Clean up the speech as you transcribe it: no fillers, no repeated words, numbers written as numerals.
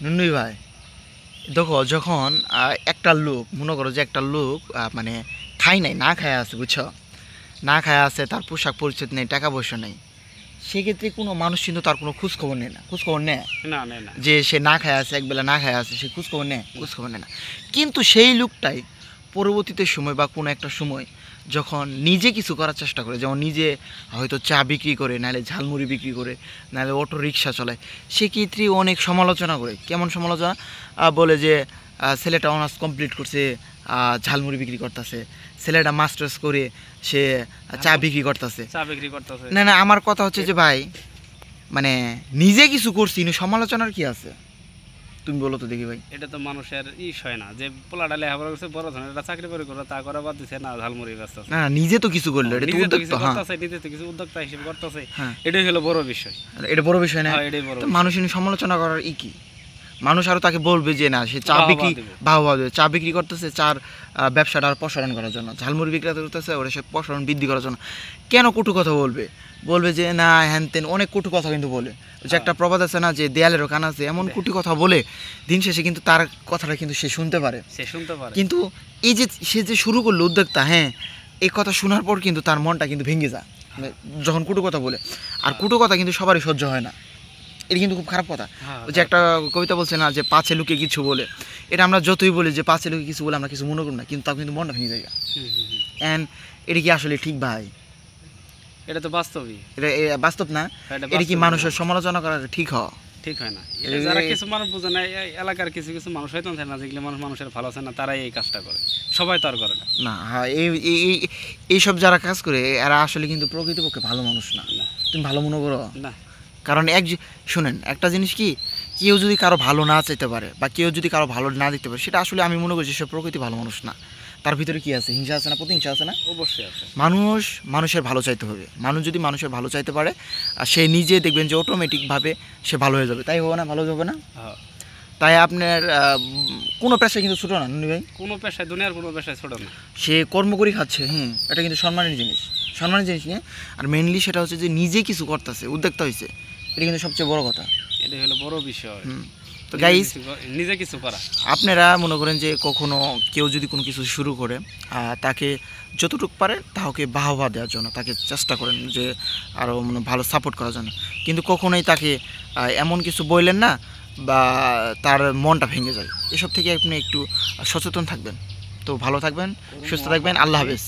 নুন্নুই ভাই, দেখো যখন একটা লোক, মনে করো যে একটা লোক মানে খাই নাই, না খায় আছে, বুঝছো, না খায় আছে, তার পোশাক পরিচ্ছদ নেই, টাকা পয়সা নেই, সেক্ষেত্রে কোনো মানুষ কিন্তু তার কোনো খোঁজখবর নেয় না। খোঁজখবর নেয় না নেয় না। যে সে না খায় আছে, একবেলা না খায় আছে, সে খোঁজখবর নেয়? খোঁজখবর নেয় না। কিন্তু সেই লোকটাই পরবর্তীতে সময় বা কোনো একটা সময় যখন নিজে কিছু করার চেষ্টা করে, যেমন নিজে হয়তো চা বিক্রি করে, নাহলে ঝালমুড়ি বিক্রি করে, নাহলে অটো রিক্সা চালায়, সেক্ষেত্রে অনেক সমালোচনা করে। কেমন সমালোচনা? বলে যে ছেলেটা অনার্স কমপ্লিট করছে, ঝালমুড়ি বিক্রি করতেছে, ছেলেটা মাস্টার্স করে সে চা বিক্রি করতেছে। না না, আমার কথা হচ্ছে যে ভাই, মানে নিজে কিছু করছি, সমালোচনার কি আছে? তুমি বলো তো দেখি ভাই। এটা তো মানুষের হয় না যে পোলাটা লেখাপড়া করছে, বড় ধরনের একটা চাকরি করে তা করা বাদ দিছে না, ঝালমুড়ি ব্যস্ত আছে। না নিজে তো কিছু করলো, এটা তো উদ্যোক্তা, নিজে তো কিছু উদ্যোক্তা হিসেবে করতেছে, এটাই হলো বড় বিষয়। এটা বড় বিষয় না? তো মানুষ সমালোচনা করার কি? মানুষ আরো তাকে বলবে যে না, সে চা বিক্রি, বাহবা দেবে, চা বিক্রি করতেছে, চার ব্যবসাটা আর প্রসারণ করার জন্য, ঝালমুড়ি বিক্রি করতেছে ওটা সে প্রসারণ বৃদ্ধি করার জন্য। কেন কটু কথা বলবে? বলবে যে না হ্যান তেন, অনেক কটু কথা কিন্তু বলে। যে একটা প্রবাদ আছে না, যে দেয়ালেরও কান আছে, এমন কটু কথা বলে দিন শেষে কিন্তু তার কথাটা কিন্তু সে শুনতে পারে। কিন্তু এই যে সে যে শুরু করলো উদ্যোক্তা, হ্যাঁ, এই কথা শোনার পর কিন্তু তার মনটা কিন্তু ভেঙে যায় যখন কটু কথা বলে। আর কটু কথা কিন্তু সবারই সহ্য হয় না, এটা কিন্তু খুব খারাপ কথা। যে একটা কবিতা বলছে না, যে পাছে লুকে কিছু বলে, এটা আমরা যতই বলি যে পাছে লুকে কিছু বলে আমরা কিছু মনে করি না, কিন্তু তাও কিন্তু মনটা ভেঙে যায়। অ্যান্ড এটা কি আসলে ঠিক ভাই? এটা তো বাস্তবই, এটা বাস্তব না? এটা কি মানুষের সমালোচনা করা ঠিক হয় না? যারা কিছু মানুষ বোঝে না, এলাকার কিছু কিছু মানুষ হয়তো না, যেগুলো মানুষের ভালো আছে না, তারাই এই কাজটা করে, সবাই তো আর করে না। না, হ্যাঁ, এইসব যারা কাজ করে এরা আসলে কিন্তু প্রকৃতপক্ষে ভালো মানুষ না। তুমি ভালো মনে করো না? কারণ শুনেন, একটা জিনিস কি, কেউ যদি কারো ভালো না চাইতে পারে বা কেউ যদি কারো ভালো না দেখতে পারে, সেটা আসলে আমি মনে করি সে প্রকৃতি ভালো মানুষ না। তার ভিতরে কি আছে? হিংসা আছে না, প্রতিহিংসা আছে না? অবশ্যই আছে। মানুষের ভালো চাইতে হবে। মানুষ যদি মানুষের ভালো চাইতে পারে, আর সে নিজে দেখবেন যে অটোমেটিকভাবে সে ভালো হয়ে যাবে। তাই হবে না? ভালো হবে না? তাই আপনার কোনো পেশায় কিন্তু ছোটো না নুনি ভাই, কোনো পেশায়, দুনিয়ার কোনো পেশায় ছোটো না। সে কর্ম করে খাচ্ছে, এটা কিন্তু সম্মানের জিনিস, সম্মানের জিনিস নিয়ে। আর মেনলি সেটা হচ্ছে যে নিজে কিছু করতেছে, উদ্যোক্তা হয়েছে, এটা কিন্তু সবচেয়ে বড় কথা। এটা হলো বড় বিষয়। তো গাইস, নিজে কিছু করা, আপনারা মনে করেন যে কখনো কেউ যদি কোনো কিছু শুরু করে, তাকে যতটুকু পারে তাকে বাহবা দেওয়ার জন্য তাকে চেষ্টা করেন, যে আরও মানে ভালো সাপোর্ট করার জন্য। কিন্তু কখনোই তাকে এমন কিছু বললেন না বা তার মনটা ভেঙে যায়। এসব থেকে আপনি একটু সচেতন থাকবেন। তো ভালো থাকবেন, সুস্থ থাকবেন, আল্লাহ হাফেজ।